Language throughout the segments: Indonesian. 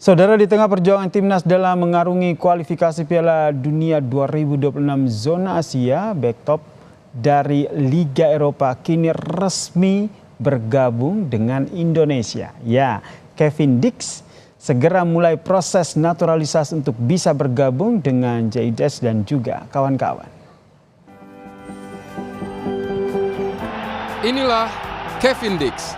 Saudara, di tengah perjuangan timnas dalam mengarungi kualifikasi Piala Dunia 2026 zona Asia, bek top dari Liga Eropa kini resmi bergabung dengan Indonesia. Ya, Kevin Dix segera mulai proses naturalisasi untuk bisa bergabung dengan JIS dan juga kawan-kawan. Inilah Kevin Dix.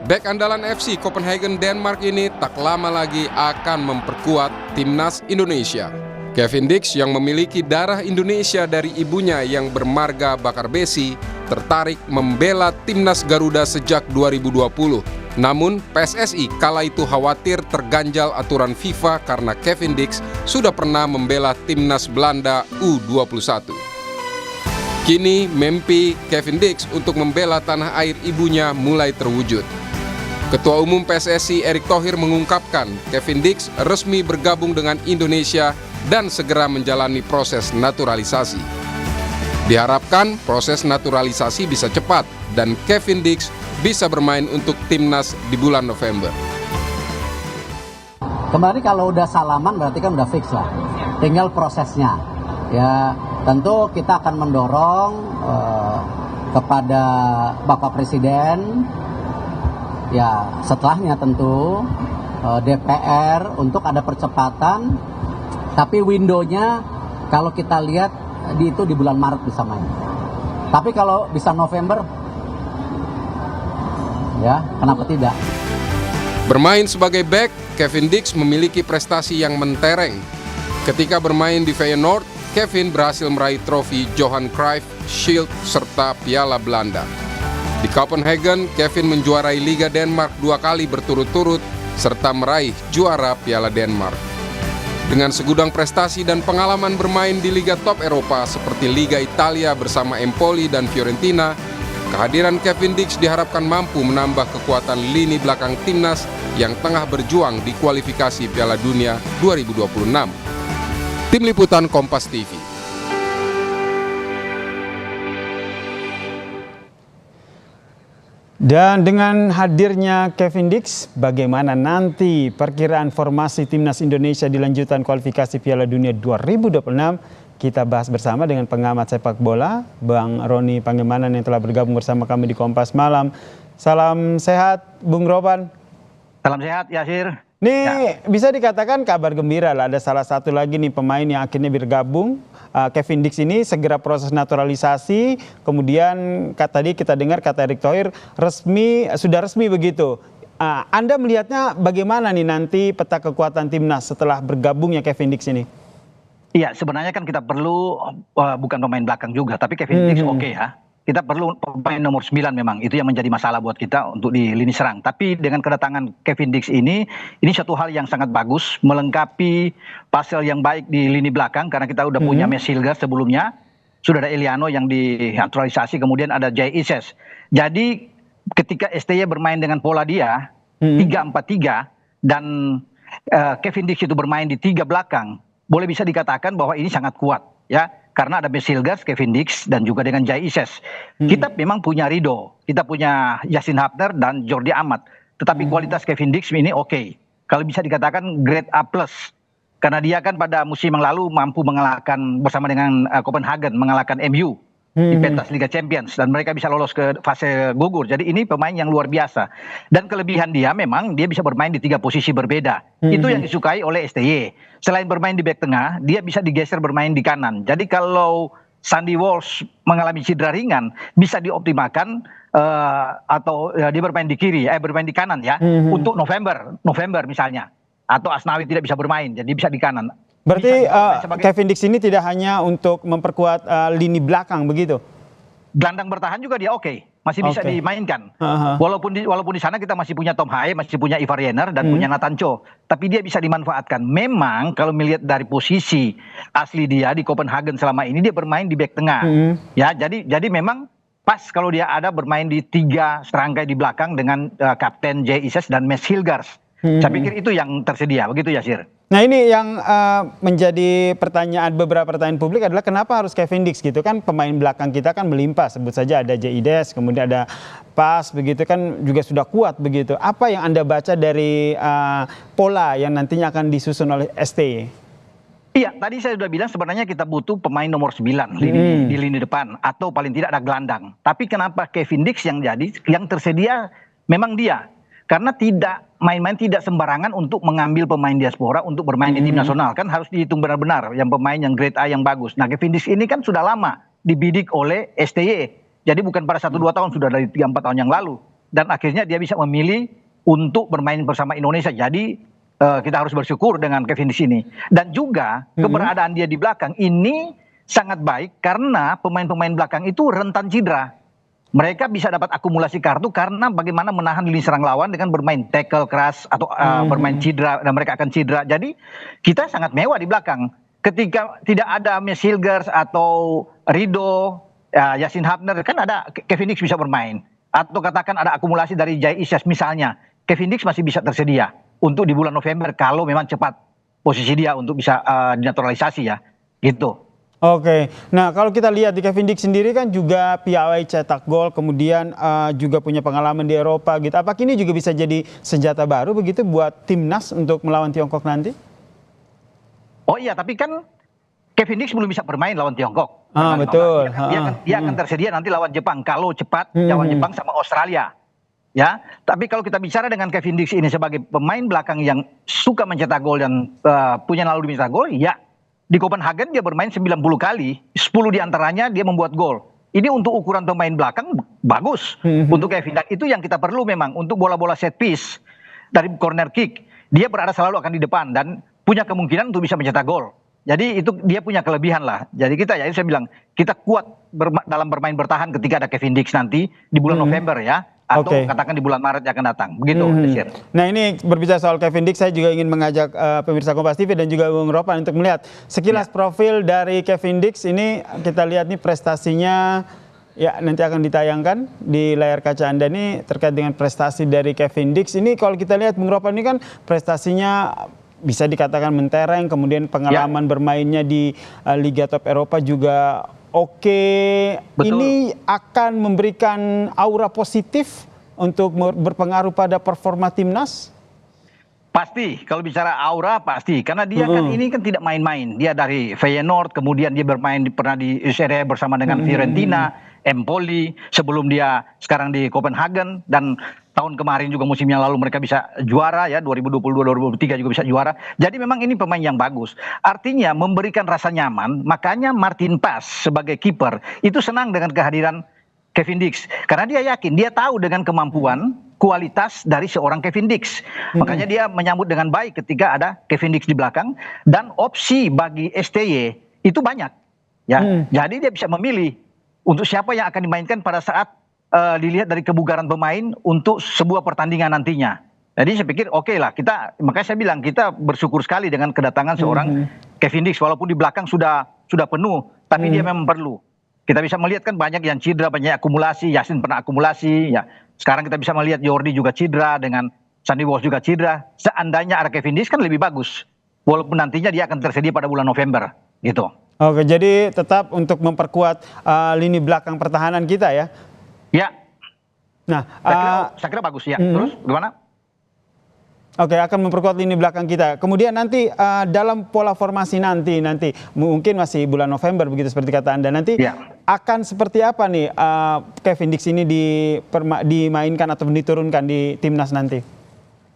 Bek andalan FC Copenhagen Denmark ini tak lama lagi akan memperkuat timnas Indonesia. Kevin Dix yang memiliki darah Indonesia dari ibunya yang bermarga bakar besi tertarik membela timnas Garuda sejak 2020. Namun PSSI kala itu khawatir terganjal aturan FIFA karena Kevin Dix sudah pernah membela timnas Belanda U21. Kini mimpi Kevin Dix untuk membela tanah air ibunya mulai terwujud. Ketua Umum PSSI Erick Thohir mengungkapkan Kevin Dix resmi bergabung dengan Indonesia dan segera menjalani proses naturalisasi. Diharapkan proses naturalisasi bisa cepat dan Kevin Dix bisa bermain untuk timnas di bulan November. Kemarin kalau udah salaman berarti kan udah fix lah, tinggal prosesnya. Ya tentu kita akan mendorong kepada Bapak Presiden, ya setelahnya tentu DPR untuk ada percepatan, tapi window-nya kalau kita lihat itu di bulan Maret bisa main. Tapi kalau bisa November, ya kenapa tidak? Bermain sebagai bek, Kevin Dix memiliki prestasi yang mentereng. Ketika bermain di Feyenoord, Kevin berhasil meraih trofi Johan Cruyff Shield serta Piala Belanda. Di Copenhagen, Kevin menjuarai Liga Denmark 2 kali berturut-turut serta meraih juara Piala Denmark. Dengan segudang prestasi dan pengalaman bermain di Liga top Eropa seperti Liga Italia bersama Empoli dan Fiorentina, kehadiran Kevin Dix diharapkan mampu menambah kekuatan lini belakang timnas yang tengah berjuang di kualifikasi Piala Dunia 2026. Tim Liputan Kompas TV. Dan dengan hadirnya Kevin Dix, bagaimana nanti perkiraan formasi timnas Indonesia di lanjutan kualifikasi Piala Dunia 2026? Kita bahas bersama dengan pengamat sepak bola, Bang Roni Pangemanan yang telah bergabung bersama kami di Kompas Malam. Salam sehat, Bung Ropan. Salam sehat, Yasir. Nih ya, bisa dikatakan kabar gembira lah, ada salah satu lagi nih pemain yang akhirnya bergabung. Kevin Dix ini segera proses naturalisasi, kemudian tadi kita dengar kata Erick Thohir sudah resmi begitu. Anda melihatnya bagaimana nih nanti peta kekuatan timnas setelah bergabungnya Kevin Dix ini? Iya, sebenarnya kan kita perlu bukan pemain belakang juga, tapi Kevin Dix oke ya. Kita perlu pemain nomor 9 memang, itu yang menjadi masalah buat kita untuk di lini serang. Tapi dengan kedatangan Kevin Dix ini satu hal yang sangat bagus, melengkapi puzzle yang baik di lini belakang, karena kita udah punya Mesilga sebelumnya, sudah ada Eliano yang dinaturalisasi, kemudian ada JIS. Jadi ketika STY bermain dengan pola dia, 3-4-3, dan Kevin Dix itu bermain di 3 belakang, boleh bisa dikatakan bahwa ini sangat kuat, ya. Karena ada Mesilgas, Kevin Dix, dan juga dengan JIS. Kita memang punya Rido, kita punya Yasin Hapner dan Jordi Amat. Tetapi kualitas Kevin Dix ini oke. Kalau bisa dikatakan grade A+. Karena dia kan pada musim yang lalu mampu mengalahkan bersama dengan Copenhagen, mengalahkan MU di pentas Liga Champions. Dan mereka bisa lolos ke fase gugur. Jadi ini pemain yang luar biasa. Dan kelebihan dia memang dia bisa bermain di 3 posisi berbeda. Itu yang disukai oleh STY. Selain bermain di bek tengah, dia bisa digeser bermain di kanan. Jadi kalau Sandy Walsh mengalami cedera ringan, bisa dioptimalkan atau dia bermain di kiri, bermain di kanan ya, untuk November misalnya. Atau Asnawi tidak bisa bermain, jadi bisa di kanan. Berarti Kevin Dix ini tidak hanya untuk memperkuat lini belakang begitu? Gelandang bertahan juga dia oke, masih bisa dimainkan. Walaupun di sana kita masih punya Tom Haye, masih punya Ivar Jenner dan punya Nathan Cho, tapi dia bisa dimanfaatkan. Memang kalau melihat dari posisi asli dia di Copenhagen selama ini dia bermain di bek tengah. Ya, jadi memang pas kalau dia ada bermain di 3 serangkai di belakang dengan kapten JIS dan Mes Hilgers. Saya pikir itu yang tersedia, begitu ya, Sir. Nah ini yang menjadi beberapa pertanyaan publik adalah kenapa harus Kevin Dix gitu kan, pemain belakang kita kan melimpah, sebut saja ada Jaides, kemudian ada Pas begitu kan juga sudah kuat begitu. Apa yang Anda baca dari pola yang nantinya akan disusun oleh STY? Iya, tadi saya sudah bilang sebenarnya kita butuh pemain nomor 9 di lini depan atau paling tidak ada gelandang. Tapi kenapa Kevin Dix yang tersedia memang dia. Karena main-main tidak sembarangan untuk mengambil pemain diaspora untuk bermain di tim nasional. Kan harus dihitung benar-benar yang pemain yang grade A yang bagus. Nah, Kevin Dix ini kan sudah lama dibidik oleh STY. Jadi bukan pada 1-2 tahun, sudah dari 3-4 tahun yang lalu. Dan akhirnya dia bisa memilih untuk bermain bersama Indonesia. Jadi kita harus bersyukur dengan Kevin Dix ini. Dan juga keberadaan dia di belakang ini sangat baik karena pemain-pemain belakang itu rentan cedera. Mereka bisa dapat akumulasi kartu karena bagaimana menahan lini serang lawan dengan bermain tackle keras atau bermain cedera, dan mereka akan cedera. Jadi kita sangat mewah di belakang. Ketika tidak ada Hilgers atau Rido, Yasin Hapner, kan ada Kevin Dix bisa bermain. Atau katakan ada akumulasi dari Jai Isyas misalnya, Kevin Dix masih bisa tersedia untuk di bulan November kalau memang cepat posisi dia untuk bisa dinaturalisasi ya, gitu. Oke, nah kalau kita lihat di Kevin Dix sendiri kan juga piawai cetak gol, kemudian juga punya pengalaman di Eropa gitu. Apakah ini juga bisa jadi senjata baru begitu buat timnas untuk melawan Tiongkok nanti? Oh iya, tapi kan Kevin Dix belum bisa bermain lawan Tiongkok. Betul. Dia akan tersedia nanti lawan Jepang kalau cepat lawan Jepang sama Australia. Ya, tapi kalau kita bicara dengan Kevin Dix ini sebagai pemain belakang yang suka mencetak gol dan punya naluri mencetak gol, ya di Copenhagen dia bermain 90 kali, 10 diantaranya dia membuat gol. Ini untuk ukuran pemain belakang bagus untuk Kevin Dix. Itu yang kita perlu memang untuk bola-bola set piece dari corner kick. Dia berada selalu akan di depan dan punya kemungkinan untuk bisa mencetak gol. Jadi itu dia punya kelebihan lah. Jadi kita ya saya bilang kita kuat dalam bermain bertahan ketika ada Kevin Dix nanti di bulan November ya. Atau katakan di bulan Maret yang akan datang. Begitu, Desir. Nah ini berbicara soal Kevin Dix, saya juga ingin mengajak pemirsa Kompas TV dan juga Bung Ropan untuk melihat sekilas profil dari Kevin Dix. Ini kita lihat nih prestasinya, ya nanti akan ditayangkan di layar kaca Anda nih terkait dengan prestasi dari Kevin Dix. Ini kalau kita lihat Bung Ropan ini kan prestasinya bisa dikatakan mentereng, kemudian pengalaman bermainnya di Liga Top Eropa juga oke. Ini akan memberikan aura positif untuk berpengaruh pada performa timnas? Pasti, kalau bicara aura pasti. Karena dia kan ini kan tidak main-main. Dia dari Feyenoord, kemudian dia bermain pernah di Serie A bersama dengan Fiorentina, Empoli, sebelum dia sekarang di Copenhagen, dan tahun kemarin juga musim yang lalu mereka bisa juara ya, 2022-2023 juga bisa juara. Jadi memang ini pemain yang bagus. Artinya memberikan rasa nyaman, makanya Martin Pas sebagai kiper itu senang dengan kehadiran Kevin Dix. Karena dia yakin, dia tahu dengan kemampuan, kualitas dari seorang Kevin Dix. Makanya dia menyambut dengan baik ketika ada Kevin Dix di belakang, dan opsi bagi STY itu banyak. Ya, jadi dia bisa memilih untuk siapa yang akan dimainkan pada saat dilihat dari kebugaran pemain untuk sebuah pertandingan nantinya. Jadi saya pikir oke lah, makanya saya bilang kita bersyukur sekali dengan kedatangan seorang Kevin Dix, walaupun di belakang sudah penuh, tapi dia memang perlu. Kita bisa melihat kan banyak yang cedera, banyak akumulasi, Yasin pernah akumulasi, ya. Sekarang kita bisa melihat Jordi juga cedera, dengan Sandy Walsh juga cedera. Seandainya ada Kevin Dix kan lebih bagus, walaupun nantinya dia akan tersedia pada bulan November, gitu. Oke, jadi tetap untuk memperkuat lini belakang pertahanan kita ya. Ya. Nah, saya kira bagus ya. Terus gimana? Oke, akan memperkuat lini belakang kita. Kemudian nanti dalam pola formasi nanti mungkin masih bulan November begitu seperti kata Anda. Nanti akan seperti apa nih Kevin Dix ini dimainkan atau diturunkan di timnas nanti?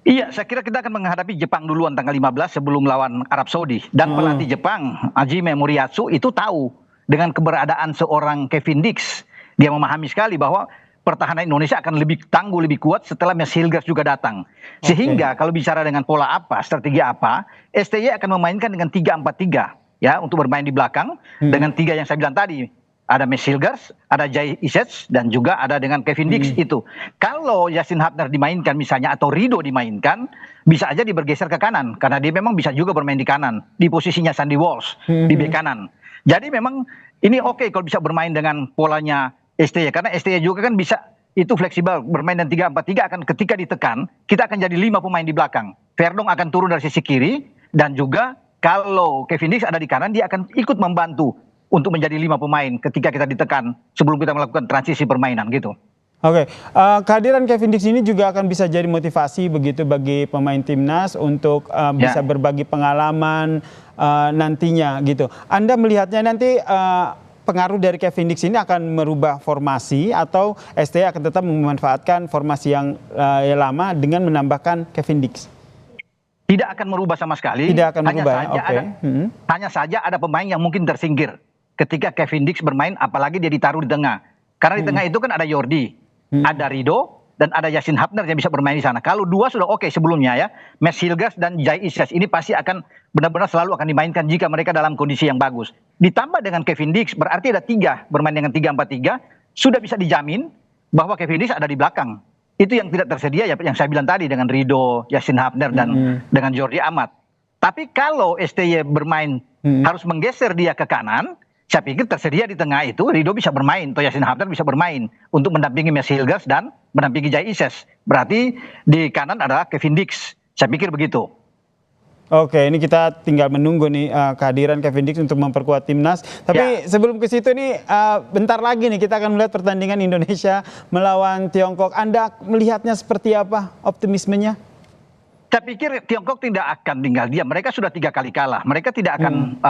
Iya, saya kira kita akan menghadapi Jepang duluan tanggal 15 sebelum lawan Arab Saudi. Dan pelatih Jepang, Hajime Moriyasu, itu tahu dengan keberadaan seorang Kevin Dix. Dia memahami sekali bahwa pertahanan Indonesia akan lebih tangguh, lebih kuat setelah Hilgers juga datang. Sehingga kalau bicara dengan pola apa, strategi apa, STY akan memainkan dengan 3-4-3 ya untuk bermain di belakang dengan 3 yang saya bilang tadi. Ada Hilgers, ada Jai Isyets, dan juga ada dengan Kevin Dix itu. Kalau Yasin Hapner dimainkan misalnya atau Rido dimainkan, bisa aja bergeser ke kanan karena dia memang bisa juga bermain di kanan di posisinya Sandy Walsh di bek kanan. Jadi memang ini oke kalau bisa bermain dengan polanya STY, karena STY juga kan bisa itu fleksibel bermain dan 3-4-3 akan ketika ditekan kita akan jadi 5 pemain di belakang. Verdong akan turun dari sisi kiri dan juga kalau Kevin Dix ada di kanan dia akan ikut membantu untuk menjadi 5 pemain ketika kita ditekan sebelum kita melakukan transisi permainan gitu. Oke, kehadiran Kevin Dix ini juga akan bisa jadi motivasi begitu bagi pemain timnas untuk bisa berbagi pengalaman nantinya gitu. Anda melihatnya nanti pengaruh dari Kevin Dix ini akan merubah formasi atau STI akan tetap memanfaatkan formasi yang lama dengan menambahkan Kevin Dix? Tidak akan merubah sama sekali. Tidak akan merubah. Hanya saja ada pemain yang mungkin tersingkir ketika Kevin Dix bermain, apalagi dia ditaruh di tengah. Karena di tengah itu kan ada Jordi, ada Rido, dan ada Yasin Hapner yang bisa bermain di sana. Kalau dua sudah oke sebelumnya ya, Mads Hilgers dan Jai Ises ini pasti akan benar-benar selalu akan dimainkan jika mereka dalam kondisi yang bagus. Ditambah dengan Kevin Dix, berarti ada 3 bermain dengan 3-4-3, sudah bisa dijamin bahwa Kevin Dix ada di belakang. Itu yang tidak tersedia ya, yang saya bilang tadi dengan Rido, Yasin Hapner dan dengan Jordi Amat. Tapi kalau STY bermain harus menggeser dia ke kanan, saya pikir tersedia di tengah itu Rido bisa bermain, atau Yasin Hapner bisa bermain untuk mendampingi Mads Hilgers dan mendampingi Jai Ises. Berarti di kanan adalah Kevin Dix. Saya pikir begitu. Oke, ini kita tinggal menunggu nih kehadiran Kevin Dix untuk memperkuat timnas. Tapi sebelum ke situ nih, bentar lagi nih kita akan melihat pertandingan Indonesia melawan Tiongkok. Anda melihatnya seperti apa optimismenya? Saya pikir Tiongkok tidak akan tinggal diam. Mereka sudah 3 kali kalah. Mereka tidak akan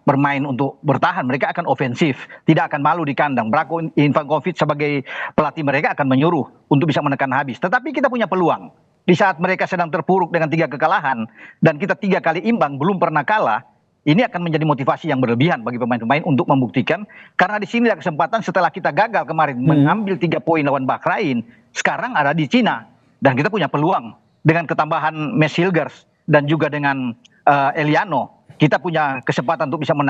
bermain untuk bertahan. Mereka akan ofensif. Tidak akan malu di kandang. Branko Ivankovic sebagai pelatih mereka akan menyuruh untuk bisa menekan habis. Tetapi kita punya peluang. Di saat mereka sedang terpuruk dengan 3 kekalahan. Dan kita 3 kali imbang, belum pernah kalah. Ini akan menjadi motivasi yang berlebihan bagi pemain-pemain untuk membuktikan. Karena di sini ada kesempatan setelah kita gagal kemarin mengambil 3 poin lawan Bahrain. Sekarang ada di Cina. Dan kita punya peluang. Dengan ketambahan Mads Hilgers dan juga dengan Eliano, kita punya kesempatan untuk bisa menang.